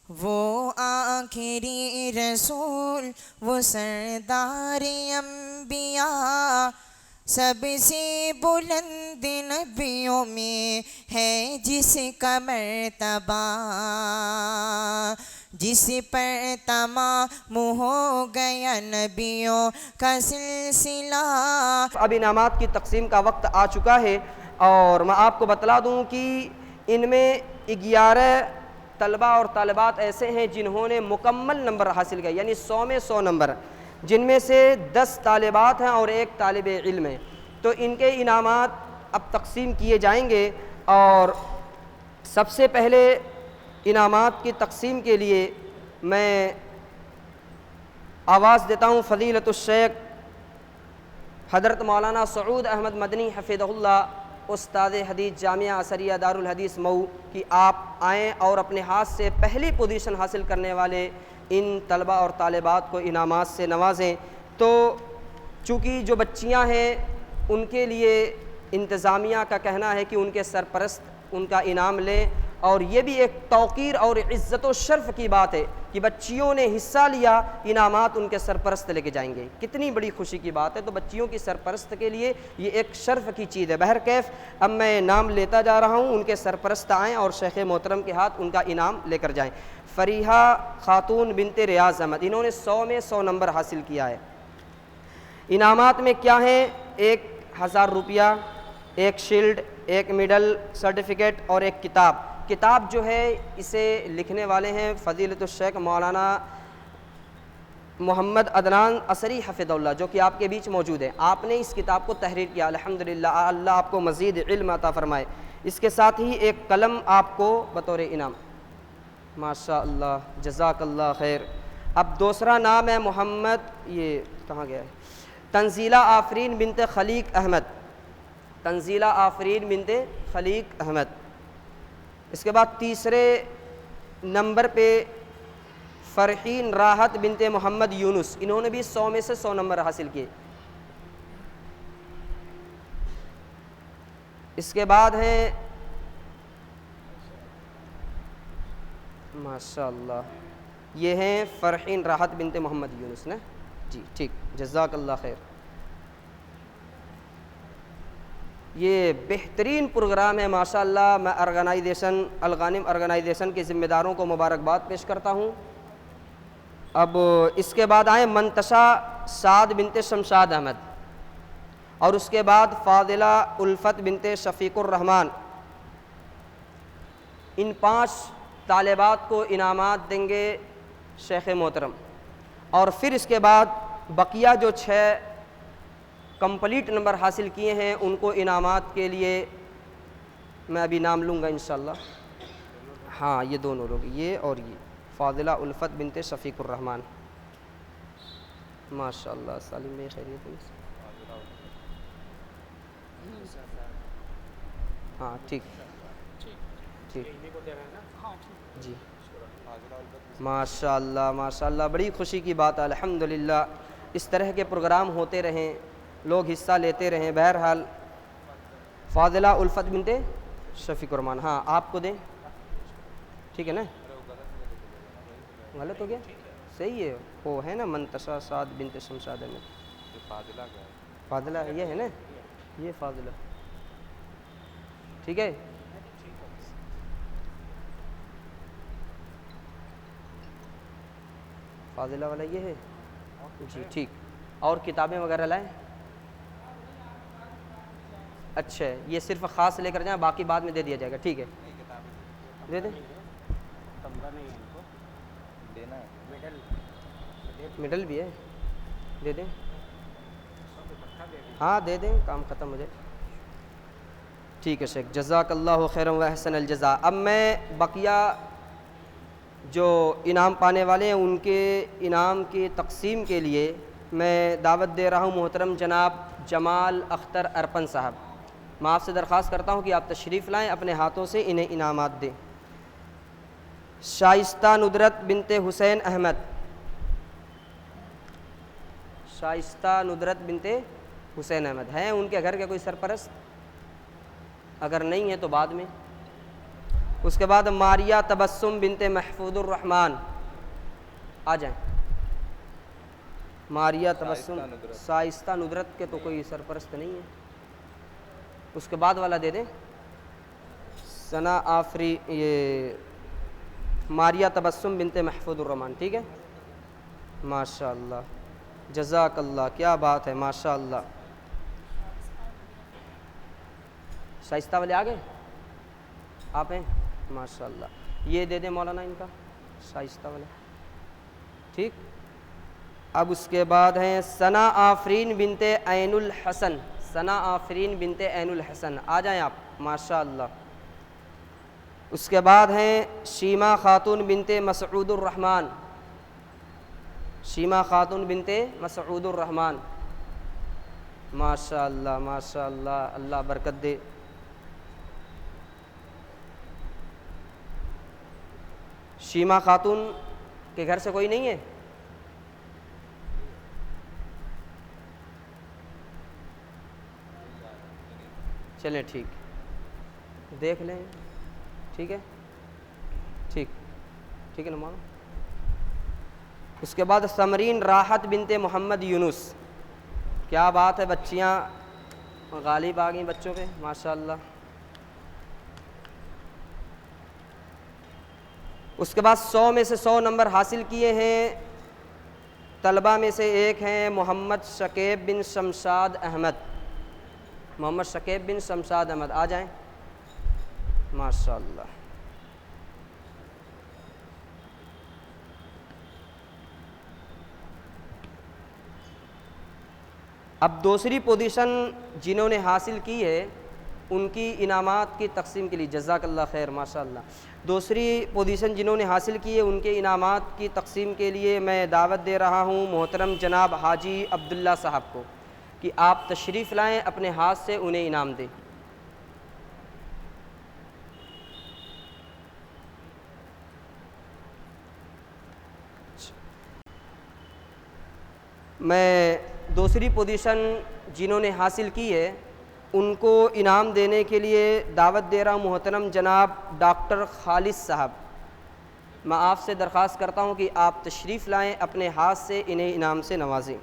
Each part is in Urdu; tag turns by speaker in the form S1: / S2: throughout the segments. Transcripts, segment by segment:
S1: وہ آخری رسول، وہ سردار انبیاء، سب سے بلند نبیوں میں ہے جس کا مرتبہ، جس پر تمام ہو گیا نبیوں کا سلسلہ۔
S2: اب انعامات کی تقسیم کا وقت آ چکا ہے، اور میں آپ کو بتلا دوں کہ ان میں 11 طلبہ اور طالبات ایسے ہیں جنہوں نے مکمل نمبر حاصل کیا، یعنی 100 میں 100 نمبر، جن میں سے 10 طالبات ہیں اور 1 طالب علم ہے۔ تو ان کے انعامات اب تقسیم کیے جائیں گے، اور سب سے پہلے انعامات کی تقسیم کے لیے میں آواز دیتا ہوں فضیلت الشیخ حضرت مولانا سعود احمد مدنی حفظہ اللہ، استاد حدیث جامعہ عصریہ دارالحدیث مئو، کہ آپ آئیں اور اپنے ہاتھ سے پہلی پوزیشن حاصل کرنے والے ان طلبہ اور طالبات کو انعامات سے نوازیں۔ تو چونکہ جو بچیاں ہیں ان کے لیے انتظامیہ کا کہنا ہے کہ ان کے سرپرست ان کا انعام لیں، اور یہ بھی ایک توقیر اور عزت و شرف کی بات ہے کہ بچیوں نے حصہ لیا، انعامات ان کے سرپرست لے کے جائیں گے، کتنی بڑی خوشی کی بات ہے۔ تو بچیوں کی سرپرست کے لیے یہ ایک شرف کی چیز ہے۔ بہرکیف اب میں نام لیتا جا رہا ہوں، ان کے سرپرست آئیں اور شیخ محترم کے ہاتھ ان کا انعام لے کر جائیں۔ فریحہ خاتون بنت ریاض احمد، انہوں نے 100 میں 100 نمبر حاصل کیا ہے۔ انعامات میں کیا ہیں؟ 1000 روپیہ، 1 شیلڈ، 1 میڈل سرٹیفکیٹ اور 1 کتاب۔ کتاب جو ہے اسے لکھنے والے ہیں فضیلت الشیخ مولانا محمد عدنان عصری حفظہ اللہ، جو کہ آپ کے بیچ موجود ہے۔ آپ نے اس کتاب کو تحریر کیا، الحمدللہ، اللہ آپ کو مزید علم عطا فرمائے۔ اس کے ساتھ ہی 1 قلم آپ کو بطور انعام۔ ماشاء اللہ، جزاک اللہ خیر۔ اب دوسرا نام ہے محمد، یہ کہاں گیا ہے، تنزیلہ آفرین بنت خلیق احمد، تنزیلہ آفرین بنت خلیق احمد۔ اس کے بعد تیسرے نمبر پہ فرحین راحت بنت محمد یونس، انہوں نے بھی 100 میں سے 100 نمبر حاصل کیے۔ اس کے بعد ہیں ماشاء اللہ، یہ ہیں فرحین راحت بنت محمد یونس نا جی، ٹھیک، جزاک اللہ خیر۔ یہ بہترین پروگرام ہے ماشاء اللہ۔ میں آرگنائزیشن الغانم آرگنائزیشن کے ذمہ داروں کو مبارکباد پیش کرتا ہوں۔ اب اس کے بعد آئیں منتشا سعد بنت شمشاد احمد، اور اس کے بعد فاضلہ الفت بنت شفیق الرحمن۔ ان 5 طالبات کو انعامات دیں گے شیخ محترم، اور پھر اس کے بعد بقیہ جو 6 کمپلیٹ نمبر حاصل کیے ہیں ان کو انعامات کے لیے میں ابھی نام لوں گا انشاءاللہ۔ ہاں، یہ دونوں لوگ، یہ اور یہ فاضلہ الفت بنت شفیق الرحمن، ماشاء اللہ۔ سالم بھائی خیریت ہے؟ ہاں ٹھیک ٹھیک جی، ماشاء اللہ ماشاء اللہ، بڑی خوشی کی بات ہے، الحمدللہ۔ اس طرح کے پروگرام ہوتے رہیں، لوگ حصہ لیتے رہیں۔ بہرحال فاضلہ الفت بنت شفیق الرحمن، ہاں آپ کو دیں، ٹھیک ہے نا؟ غلط ہو گیا؟ صحیح ہے، وہ ہے نا منتشا سعد بنت شمشاد احمد، فاضلہ یہ ہے نا، یہ فاضلہ، ٹھیک ہے۔ فاضلہ والا یہ ہے جی، ٹھیک۔ اور کتابیں وغیرہ لائیں؟ اچھا، یہ صرف خاص لے کر جائیں، باقی بعد میں دے دیا جائے گا، ٹھیک ہے، دے دیں۔ مڈل بھی ہے، دے دیں، ہاں دے دیں، کام ختم ہو جائے، ٹھیک ہے شیخ، جزاک اللہ خیرا و احسن الجزاء۔ اب میں بقیہ جو انعام پانے والے ہیں ان کے انعام کی تقسیم کے لیے میں دعوت دے رہا ہوں محترم جناب جمال اختر ارپن صاحب۔ میں آپ سے درخواست کرتا ہوں کہ آپ تشریف لائیں، اپنے ہاتھوں سے انہیں انعامات دیں۔ شائستہ ندرت بنت حسین احمد، شائستہ ندرت بنت حسین احمد، ہیں ان کے گھر کے کوئی سرپرست؟ اگر نہیں ہے تو بعد میں۔ اس کے بعد ماریہ تبسم بنت محفوظ الرحمن، آ جائیں۔ ماریہ تبسم شائستہ ندرت کے تو کوئی سرپرست نہیں ہے، اس کے بعد والا دے دیں، ثنا آفری، یہ ماریہ تبسم بنت محفوظ الرحمن، ٹھیک ہے۔ ماشاء اللہ، جزاک اللہ، کیا بات ہے، ماشاء اللہ۔ شائستہ والے آ گئے، آپ ہیں، ماشاء اللہ۔ یہ دے دیں مولانا ان کا، شائستہ والے، ٹھیک۔ اب اس کے بعد ہیں ثنا آفرین بنت عین الحسن، ثنا آفرین بنت عین الحسن، آ جائیں آپ، ماشاء اللہ۔ اس کے بعد ہیں شیما خاتون بنت مسعود الرحمن، شیما خاتون بنت مسعود الرحمن، ماشاء اللہ ماشاء اللہ، اللہ برکت دے۔ شیما خاتون کے گھر سے کوئی نہیں ہے؟ چلیں ٹھیک، دیکھ لیں، ٹھیک ہے، ٹھیک ٹھیک ہے نا مولانا۔ اس کے بعد ثمرین راحت بنت محمد یونس، کیا بات ہے، بچیاں غالب آ گئیں بچوں پہ، ماشاء اللہ۔ اس کے بعد 100 میں سے 100 نمبر حاصل کیے ہیں طلبہ میں سے ایک ہیں محمد شکیب بن شمشاد احمد، محمد شکیب بن شمشاد احمد، آ جائیں، ماشاء اللہ۔ اب دوسری پوزیشن جنہوں نے حاصل کی ہے ان کی انعامات کی تقسیم کے لیے، جزاک اللہ خیر، ماشاء اللہ۔ دوسری پوزیشن جنہوں نے حاصل کی ہے ان کے انعامات کی تقسیم کے لیے میں دعوت دے رہا ہوں محترم جناب حاجی عبداللہ صاحب کو کہ آپ تشریف لائیں، اپنے ہاتھ سے انہیں انعام دیں۔ میں دوسری پوزیشن جنہوں نے حاصل کی ہے ان کو انعام دینے کے لیے دعوت دے رہا ہوں محترم جناب ڈاکٹر خالص صاحب۔ میں آپ سے درخواست کرتا ہوں کہ آپ تشریف لائیں، اپنے ہاتھ سے انہیں انعام سے نوازیں۔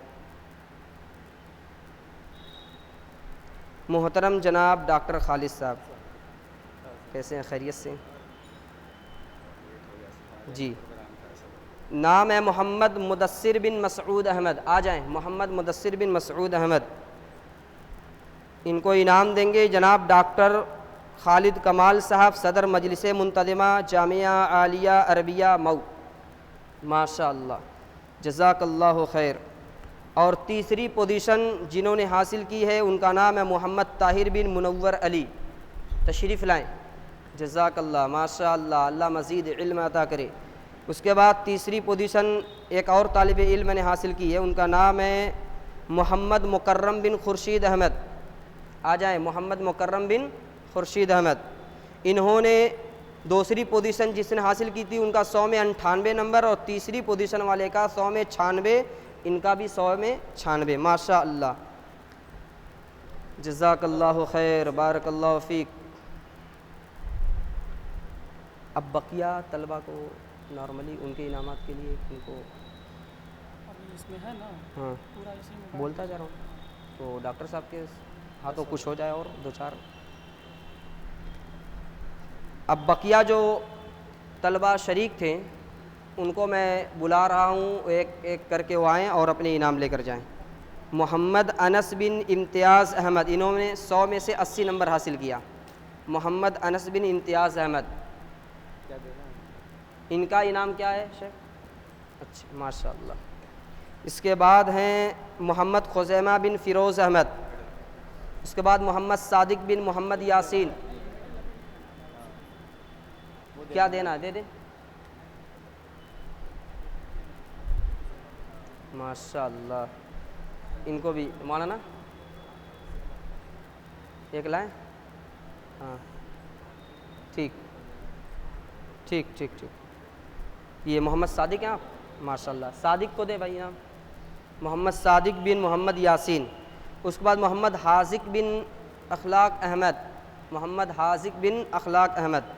S2: محترم جناب ڈاکٹر خالص صاحب، کیسے ہیں، خیریت سے؟ جی، نام ہے محمد مدثر بن مسعود احمد، آ جائیں، محمد مدثر بن مسعود احمد۔ ان کو انعام دیں گے جناب ڈاکٹر خالد کمال صاحب، صدر مجلس منتظمہ جامعہ عالیہ عربیہ مئو، ماشاء اللہ، جزاک اللہ خیر۔ اور تیسری پوزیشن جنہوں نے حاصل کی ہے ان کا نام ہے محمد طاہر بن منور علی، تشریف لائیں، جزاک اللہ، ماشاء اللہ، اللہ مزید علم عطا کرے۔ اس کے بعد تیسری پوزیشن ایک اور طالب علم نے حاصل کی ہے، ان کا نام ہے محمد مکرم بن خورشید احمد، آ جائیں، محمد مکرم بن خورشید احمد۔ انہوں نے دوسری پوزیشن جس نے حاصل کی تھی ان کا 100 میں 98 نمبر، اور تیسری پوزیشن والے کا 100 میں 96، ان کا بھی 100 میں 96، ماشاء اللہ، جزاک اللہ خیر، بارک اللہ فیک۔ اب بقیہ طلبہ کو نارملی ان کے انعامات کے لیے ان کو
S3: اس میں ہے نا،
S2: ہاں
S3: پورا اسی میں
S2: بولتا جا رہا ہوں، تو ڈاکٹر صاحب کے ہاتھوں کچھ ہو جائے اور دو چار۔ اب بقیہ جو طلبہ شریک تھے ان کو میں بلا رہا ہوں، ایک ایک کر کے وہ آئیں اور اپنے انعام لے کر جائیں۔ محمد انس بن امتیاز احمد، انہوں نے 100 میں سے 80 نمبر حاصل کیا، محمد انس بن امتیاز احمد، ان کا انعام کیا ہے شیخ؟ اچھا، ماشاء اللہ۔ اس کے بعد ہیں محمد خزیمہ بن فیروز احمد، اس کے بعد محمد صادق بن محمد یاسین، کیا دینا دے دیں، ماشاء اللہ۔ ان کو بھی مولانا ایک لائیں، ہاں ٹھیک ٹھیک ٹھیک ٹھیک۔ یہ محمد صادق ہیں آپ، ماشاء اللہ، صادق کو دے بھائی نام، محمد صادق بن محمد یاسین۔ اس کے بعد محمد حاذق بن اخلاق احمد، محمد حاذق بن اخلاق احمد،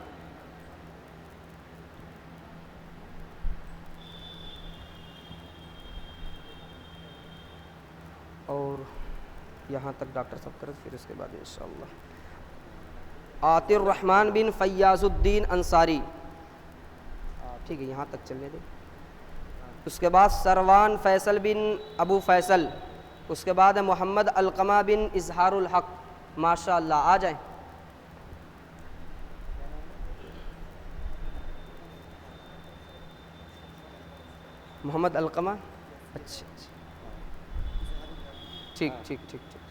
S2: اور یہاں تک ڈاکٹر صاحب کر پھر اس کے بعد انشاءاللہ عاطر الرحمن بن فیاض الدین انصاری، ٹھیک ہے یہاں تک چلنے دیں. اس کے بعد سروان فیصل بن ابو فیصل، اس کے بعد ہے محمد علقمہ بن اظہار الحق. ماشاء اللہ آ جائیں. محمد علقمہ، اچھا ٹھیک ٹھیک ٹھیک ٹھیک.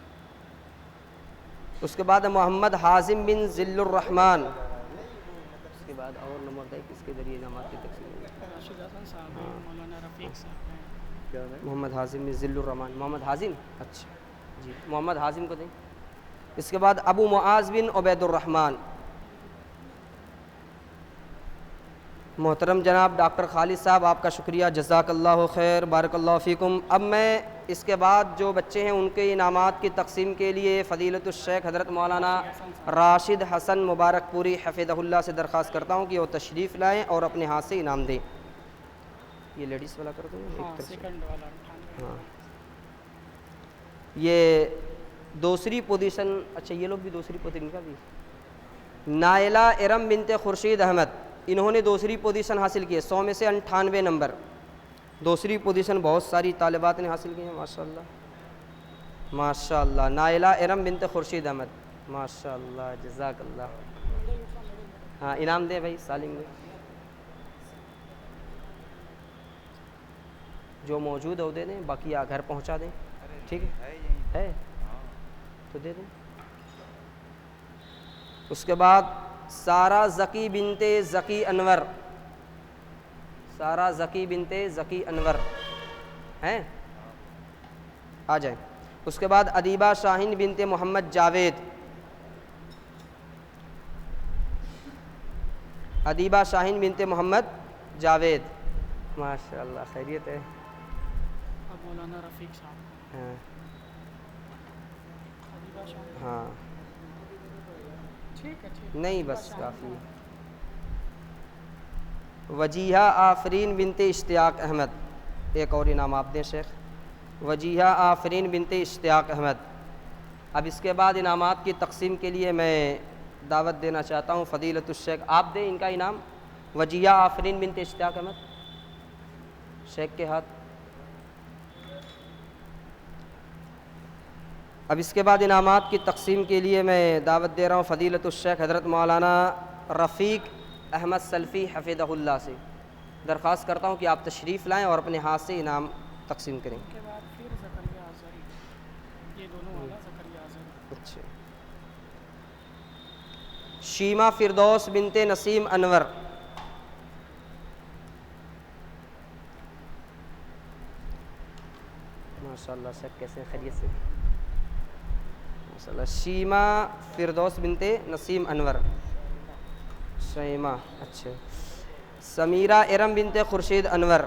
S2: اس کے بعد ہے محمد حازم بن ذل الرحمن. اس کے بعد اور نمبر ہے کس کے ذریعے انعامات کی تقسیم ہوئی؟
S3: راشد حسن صاحب ہیں، مولانا رفیق صاحب ہیں.
S2: محمد حازم بن ذل الرحمن. محمد حازم، اچھا جی محمد حازم کو دیں. اس کے بعد ابو معاذ بن عبید الرحمن. محترم جناب ڈاکٹر خالد صاحب آپ کا شکریہ، جزاک اللہ خیر، بارک اللہ فیکم. اب میں اس کے بعد جو بچے ہیں ان کے انعامات کی تقسیم کے لیے فضیلت الشیخ حضرت مولانا راشد حسن مبارک پوری حفظہ اللہ سے درخواست کرتا ہوں کہ وہ تشریف لائیں اور اپنے ہاتھ سے انعام دیں. یہ لیڈیز والا کر دوں ایک طرف سے.
S3: سیکنڈ والا 98.
S2: ہاں یہ دوسری پوزیشن، اچھا یہ لوگ بھی دوسری پوزیشن کا بھی. نائلہ ارم بنت خورشید احمد، انہوں نے دوسری پوزیشن حاصل کی ہے، 100 میں سے 98 نمبر. دوسری پوزیشن بہت ساری طالبات نے حاصل کی ہیں ماشاء اللہ ماشاء اللہ. نائلہ ارم بنت خورشید احمد، ماشاء اللہ جزاک اللہ. ہاں انعام دیں بھائی، سالم دیں. جو موجود ہے وہ دے دیں، باقی گھر پہنچا دیں. ٹھیک ہے تو دے دیں. اس کے بعد سارہ ذکی بنت ذکی انور، سارہ ذکی بنت ذکی انور ہیں، آ جائیں. اس کے بعد ادیبہ شاہین بنت محمد جاوید، ادیبہ شاہین بنت محمد جاوید. ماشاء اللہ خیریت ہے.
S3: اب مولانا رفیق صاحب.
S2: ہاں
S3: حبیبہ شاہ.
S2: ہاں
S3: ٹھیک ہے ٹھیک.
S2: نہیں بس کافی. وجیہہ آفرین بنت اشتیاق احمد، ایک اور انعام آپ دیں شیخ. وجیہہ آفرین بنت اشتیاق احمد. اب اس کے بعد انعامات کی تقسیم کے لیے میں دعوت دینا چاہتا ہوں فضیلت الشیخ، آپ دیں ان کا انعام. وجیہہ آفرین بنت اشتیاق احمد، شیخ کے ہاتھ. اب اس کے بعد انعامات کی تقسیم کے لیے میں دعوت دے رہا ہوں فضیلت الشیخ حضرت مولانا رفیق احمد سلفی حفظہ اللہ سے. درخواست کرتا ہوں کہ آپ تشریف لائیں اور اپنے ہاتھ سے انعام تقسیم کریں.
S3: کے بعد پھر زکریا آزری، یہ دونوں والا زکریا آزری.
S2: اچھا. شیما فردوس بنت نسیم انور، ماشاء اللہ سب کیسے ہیں؟ خیریت سے ماشاء اللہ. شیما فردوس بنت نسیم انور، شیما. اچھا. سمیرہ ارم بنت خورشید انور،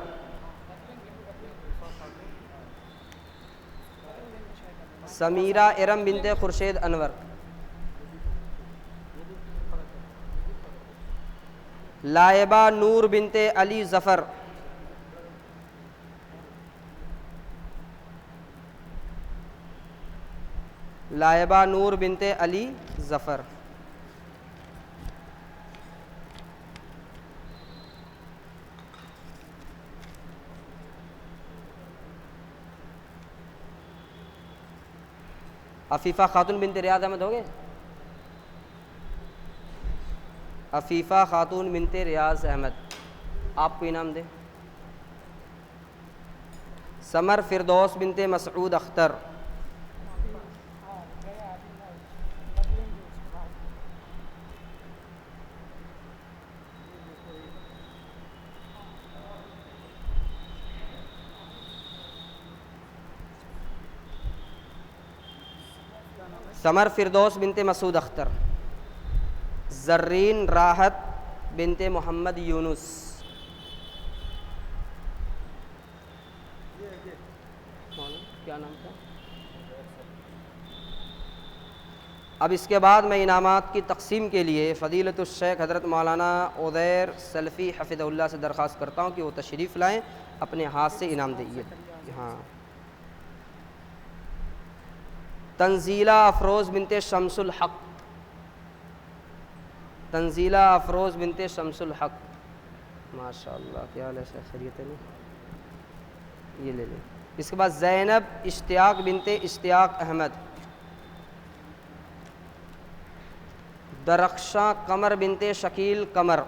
S2: سمیرہ ارم بنت خورشید انور. لائبہ نور بنت علی ظفر، لائبہ نور بنت علی ظفر. عفیفہ خاتون بنت ریاض احمد ہو گئے. عفیفہ خاتون بنت ریاض احمد، آپ کو انعام دیں. سمر فردوس بنت مسعود اختر، سمر فردوس بنت مسعود اختر. زرین راحت بنت محمد یونس، کیا نام تھا. اب اس کے بعد میں انعامات کی تقسیم کے لیے فضیلت الشیخ حضرت مولانا عزیر سلفی حفظہ اللہ سے درخواست کرتا ہوں کہ وہ تشریف لائیں، اپنے ہاتھ سے انعام دئیے. ہاں تنزیلہ افروز بنت شمس الحق، تنزیلہ افروز بنت شمس الحق، ماشاء اللہ کیا حال ہے شیخ، خیریت ہے نا؟ یہ لے لیں۔ اس کے بعد زینب اشتیاق بنت اشتیاق احمد، درخشاں قمر بنت شکیل قمر،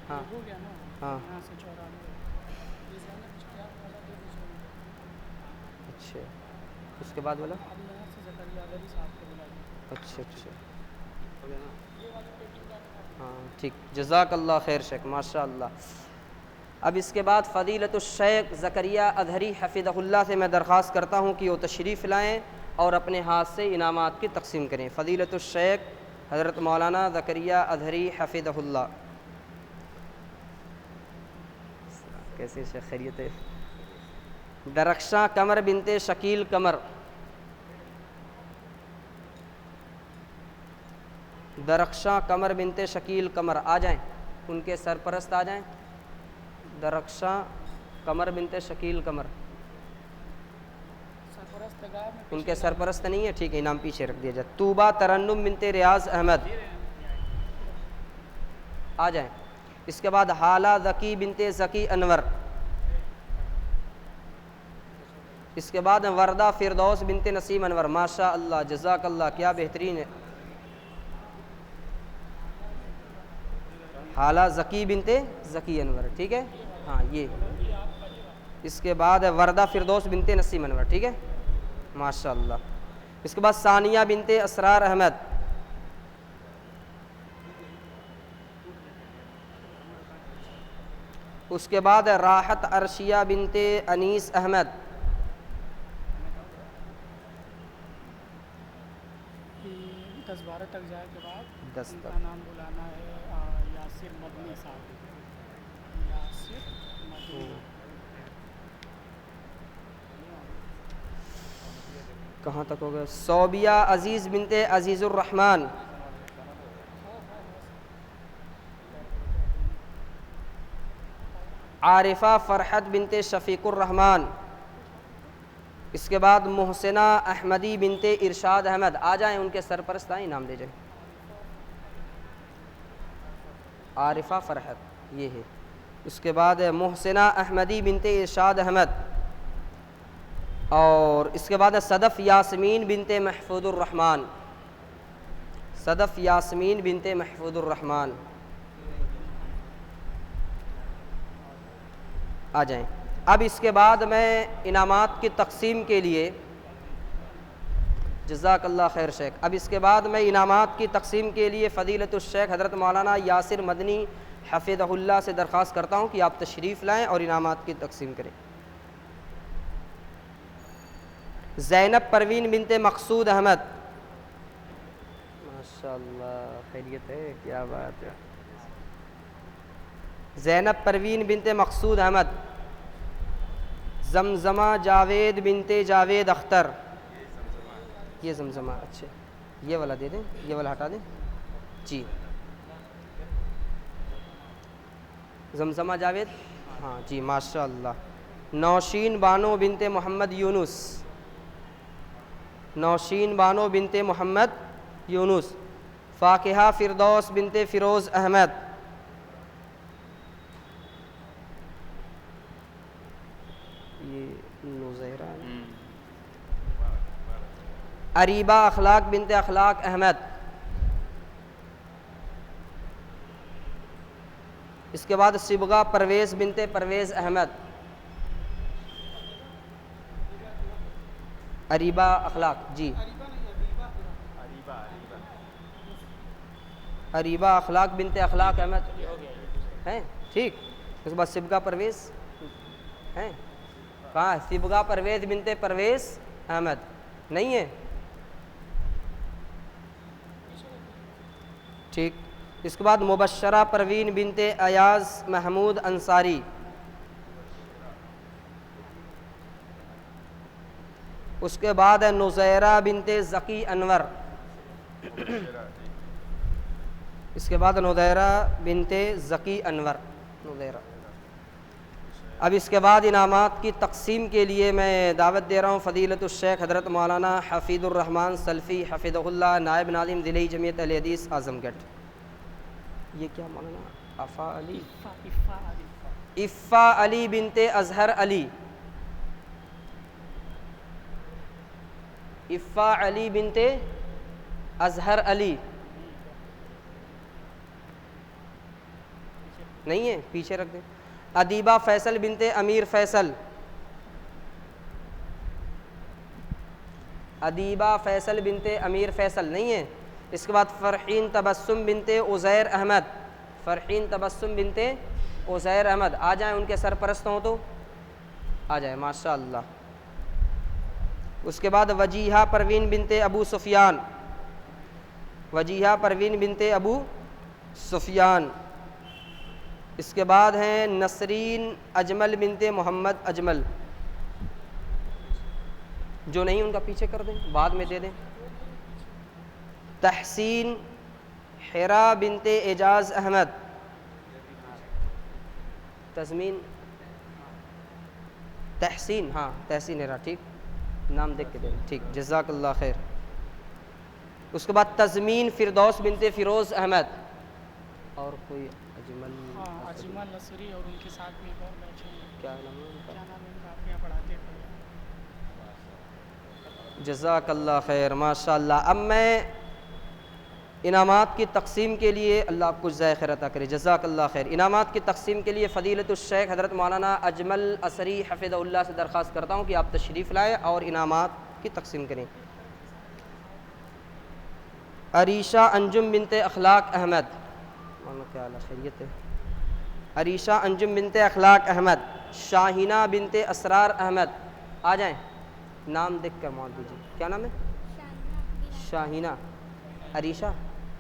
S2: ہاں
S3: ہو گیا نا
S2: ہاں
S3: یہاں سے 94 یہ زینب اشتیاق والا دے دیجیے ان کو۔
S2: اچھا، اس کے بعد بولا
S3: اب یہاں سے زکریا علی صاحب کو بلائیے۔
S2: اچھا اچھا ہاں ٹھیک، جزاک اللہ خیر شیخ، ماشاء اللہ۔ اب اس کے بعد فضیلت الشیخ زکریہ اظہری حفظہ اللہ سے میں درخواست کرتا ہوں کہ وہ تشریف لائیں اور اپنے ہاتھ سے انعامات کی تقسیم کریں۔ فضیلت الشیخ حضرت مولانا زکریہ اظہری حفظہ اللہ، کیسے شیخ، خیریت ہے؟ درخشاں قمر بنت شکیل قمر، درخشاں قمر بنت شکیل قمر، آ جائیں، ان کے سرپرست آ جائیں۔ درخشاں قمر بنت شکیل قمر،
S3: سرپرست گاہ میں
S2: ان کے سرپرست نہیں ہے، ٹھیک ہے، انعام پیچھے رکھ دیا جائے۔ طوبہ ترنم بنت ریاض احمد، آ جائیں۔ اس کے بعد حالہ ذکی بنت ذکی انور، اس کے بعد وردہ فردوس بنت نسیم انور، ماشاء اللہ جزاک اللہ، کیا بہترین ہے۔ حالہ ذکی بنت ذکی انور، ٹھیک ہے، ہاں یہ۔ اس کے بعد وردہ فردوس بنت نسیم انور، ٹھیک ہے، ماشاء اللہ۔ اس کے بعد ثانیہ بنت اسرار احمد، اس کے بعد راحت عرشیہ بنت انیس احمد،
S3: کہ 10-12 تک جائے کے بعد
S2: 10
S3: ان
S2: تک
S3: کا نام بلانا ہے یاسر مدنی صاحب، یاسر مدنی۔
S2: کہاں تک ہو گیا؟ صوبیہ عزیز بنت عزیز الرحمن، عارفہ فرحت بنت شفیق الرحمن، اس کے بعد محسنہ احمدی بنت ارشاد احمد، آ جائیں، ان کے سرپرست آئیں، نام دے جائیں۔ عارفہ فرحت یہ ہے۔ اس کے بعد محسنہ احمدی بنت ارشاد احمد، اور اس کے بعد صدف یاسمین بنت محفوظ الرحمن، صدف یاسمین بنت محفوظ الرحمن، آ جائیں۔ اب اس کے بعد میں انعامات کی تقسیم کے لیے، جزاک اللہ خیر شیخ، اب اس کے بعد میں انعامات کی تقسیم کے لیے فضیلت الشیخ حضرت مولانا یاسر مدنی حفظہ اللہ سے درخواست کرتا ہوں کہ آپ تشریف لائیں اور انعامات کی تقسیم کریں۔ زینب پروین بنت مقصود احمد، ماشاء اللہ خیریت ہے، کیا بات ہے۔ زینب پروین بنت مقصود احمد، زمزمہ جاوید بنت جاوید اختر، یہ زمزمہ، اچھا یہ والا دے دیں، یہ والا ہٹا دیں جی، زمزمہ جاوید، ہاں جی ماشاء اللہ۔ نوشین بانو بنت محمد یونس، نوشین بانو بنت محمد یونس، فاقہہ فردوس بنت فیروز احمد، یہ نوزیرہ، اریبہ اخلاق بنت اخلاق احمد، اس کے بعد صبغہ پرویز بنت پرویز احمد، اریبہ اخلاق جی، اریبہ اخلاق بنت اخلاق احمد ہیں، ٹھیک۔ اس کے بعد صبغہ پرویز ہیں، کہاں؟ صبغہ پرویز بنت پرویز احمد نہیں ہے، ٹھیک۔ اس کے بعد مبشرہ پروین بنت ایاز محمود انصاری، اس کے بعد نزیرہ بنت ذکی انور، اس کے بعد نزیرہ بنت ذکی انور، نزیرہ اب اس کے بعد انعامات کی تقسیم کے لیے میں دعوت دے رہا ہوں فضیلت الشیخ حضرت مولانا حفیظ الرحمن سلفی حفظہ اللہ، نائب ناظم ضلعی جمعیت اہل حدیث اعظم گڑھ۔ یہ کیا مولانا؟ افا علی، افا علی بنت اظہر علی، افا علی بنت اظہر علی نہیں ہے، پیچھے رکھ دیں۔ ادیبہ فیصل بنت امیر فیصل، ادیبہ فیصل بنت امیر فیصل نہیں ہے۔ اس کے بعد فرحین تبسم بنت عزیر احمد، فرحین تبسم بنت عزیر احمد، آ جائیں، ان کے سرپرست ہوں تو آ جائیں، ماشاء اللہ۔ اس کے بعد وجیہہ پروین بنت ابو سفیان، وجیہہ پروین بنت ابو سفیان۔ اس کے بعد ہیں نسرین اجمل بنت محمد اجمل، جو نہیں ان کا پیچھے کر دیں، بعد میں دے دیں۔ تحسین حرا بنت اعجاز احمد، تزمین تحسین، ہاں تحسین حرا، ٹھیک، نام دیکھ کے دیں، ٹھیک، جزاک اللہ خیر۔ اس کے بعد تزمین فردوس بنت فیروز احمد، اور کوئی اجمل،
S3: ہاں اجمل نصری، اور ان کے ساتھ بھی ایک اور بیٹھے ہیں،
S2: کیا نام ہے ان کا؟
S3: کیا نام ہے ان کا؟ آپ یہاں پڑھاتے تھے۔
S2: جزاک اللہ خیر، ماشاء اللہ۔ اب میں انعامات کی تقسیم کے لیے، اللہ آپ کو جزائے خیر عطا کرے، جزاک اللہ خیر۔ انعامات کی تقسیم کے لیے فضیلت الشیخ حضرت مولانا اجمل اثری حفظہ اللہ سے درخواست کرتا ہوں کہ آپ تشریف لائیں اور انعامات کی تقسیم کریں۔ عریشہ انجم بنت اخلاق احمد، مولانا کیا حال ہے، خیریت ہے؟ عریشہ انجم بنت اخلاق احمد، شاہینہ بنت اسرار احمد، آ جائیں، نام دیکھ کر موت دیجیے، کیا نام ہے؟ شاہینہ، عریشہ،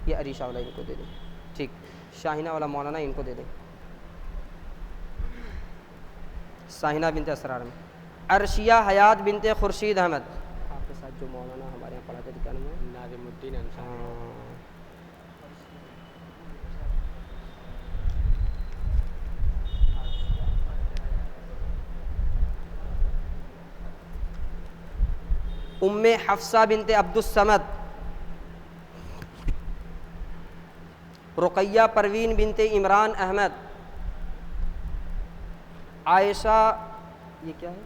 S2: یہ عریشہ والا ان کو دے دیں، ٹھیک، شاہینہ والا مولانا ان کو دے دیں، شاہینہ بنت اسرار میں۔ عرشیہ حیات بنت خورشید احمد، آپ کے ساتھ جو مولانا ہمارے یہاں پڑھاتے تھے، کیا نام ہے؟ ناظم الدین انصاری۔ ام حفصہ بنت عبد الصمد، رقیہ پروین بنت عمران احمد، عائشہ، یہ کیا ہے؟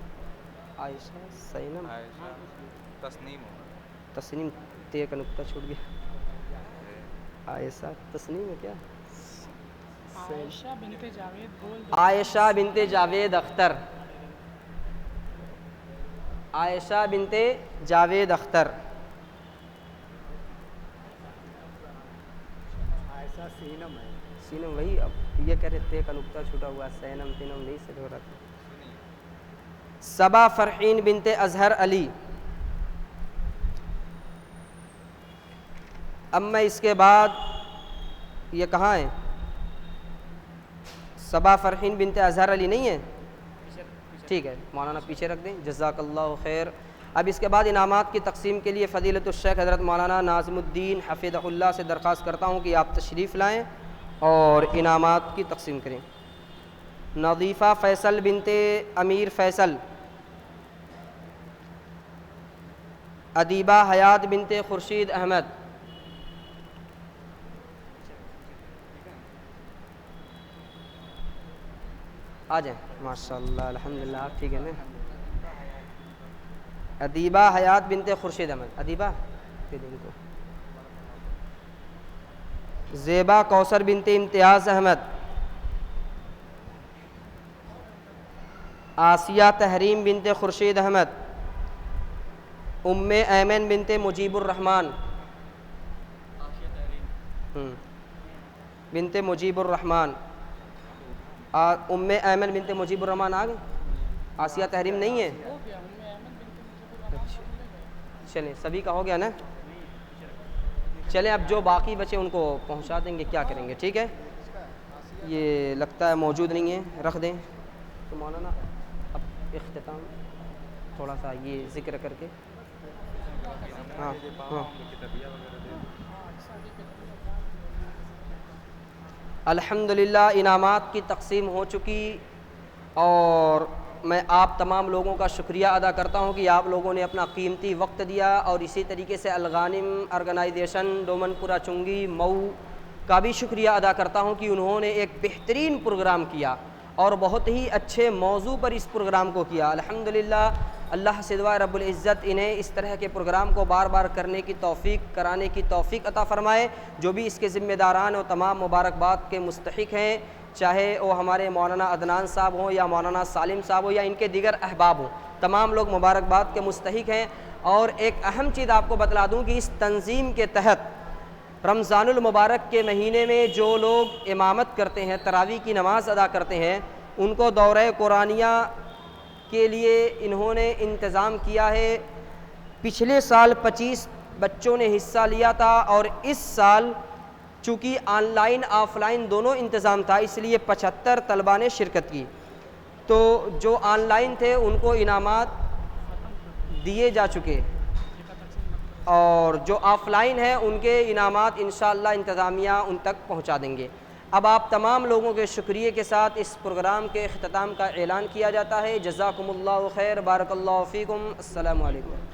S2: عائشہ سینم، تسنیم، تے کا نقطہ چھوٹ گیا، عائشہ تسنیم ہے کیا؟
S3: عائشہ بنت جاوید بول،
S2: عائشہ بنت جاوید اختر، عائشہ بنت جاوید اختر،
S3: عائشہ سینم ہے،
S2: سینم وہی، اب یہ کہہ رہے تے کا نقطہ چھوٹا ہوا، سینم تینم نہیں سے ہو رہا تھا۔ صبا فرحین بنت اظہر علی۔ اب میں اس کے بعد، یہ کہاں ہے؟ صبا فرحین بنت اظہر علی نہیں ہے، ٹھیک ہے، مولانا پیچھے رکھ دیں، جزاک اللہ خیر۔ اب اس کے بعد انعامات کی تقسیم کے لیے فضیلت الشیخ حضرت مولانا ناظم الدین حفظہ اللہ سے درخواست کرتا ہوں کہ آپ تشریف لائیں اور انعامات کی تقسیم کریں۔ نظیفہ فیصل بنت امیر فیصل، ادیبہ حیات بنت خورشید احمد، آ جائیں، ماشاء اللہ، الحمدللہ، آپ ٹھیک ہے نا؟ ادیبہ حیات بنت خورشید احمد، ادیبہ دے دیں ان کو۔ زیبا کوثر بنت امتیاز احمد، آسیہ تحریم بنت خورشید احمد، ام ایمن بنت مجیب الرحمن، بنت مجیب الرحمن، ام ایمن بنت مجیب الرحمن آ گئے، آسیہ تحریم نہیں ہے؟ چلیں، سبھی کا ہو گیا نا؟ چلیں، اب جو باقی بچے ان کو پہنچا دیں گے، کیا کریں گے، ٹھیک ہے؟ یہ لگتا ہے موجود نہیں ہے، رکھ دیں تو مولانا اب اختتام تھوڑا سا یہ ذکر کر کے، ہاں ہاں، الحمدللہ انعامات کی تقسیم ہو چکی اور میں آپ تمام لوگوں کا شکریہ ادا کرتا ہوں کہ آپ لوگوں نے اپنا قیمتی وقت دیا، اور اسی طریقے سے الغانم آرگنائزیشن ڈومن پورہ چنگی مئو کا بھی شکریہ ادا کرتا ہوں کہ انہوں نے ایک بہترین پروگرام کیا اور بہت ہی اچھے موضوع پر اس پروگرام کو کیا۔ الحمدللہ اللہ سے دعا رب العزت انہیں اس طرح کے پروگرام کو بار بار کرنے کی توفیق، کرانے کی توفیق عطا فرمائے۔ جو بھی اس کے ذمہ داران اور تمام مبارکباد کے مستحق ہیں، چاہے وہ ہمارے مولانا عدنان صاحب ہوں یا مولانا سالم صاحب ہوں یا ان کے دیگر احباب ہوں، تمام لوگ مبارکباد کے مستحق ہیں۔ اور ایک اہم چیز آپ کو بتلا دوں کہ اس تنظیم کے تحت رمضان المبارک کے مہینے میں جو لوگ امامت کرتے ہیں، تراویح کی نماز ادا کرتے ہیں، ان کو دورہ قرآنیہ کے لیے انہوں نے انتظام کیا ہے۔ پچھلے سال 25 بچوں نے حصہ لیا تھا، اور اس سال چونکہ آن لائن آف لائن دونوں انتظام تھا، اس لیے 75 طلبہ نے شرکت کی۔ تو جو آن لائن تھے ان کو انعامات دیے جا چکے، اور جو آف لائن ہیں ان کے انعامات انشاءاللہ انتظامیہ ان تک پہنچا دیں گے۔ اب آپ تمام لوگوں کے شکریہ کے ساتھ اس پروگرام کے اختتام کا اعلان کیا جاتا ہے۔ جزاکم اللہ خیر، بارک اللہ فیکم، السلام علیکم۔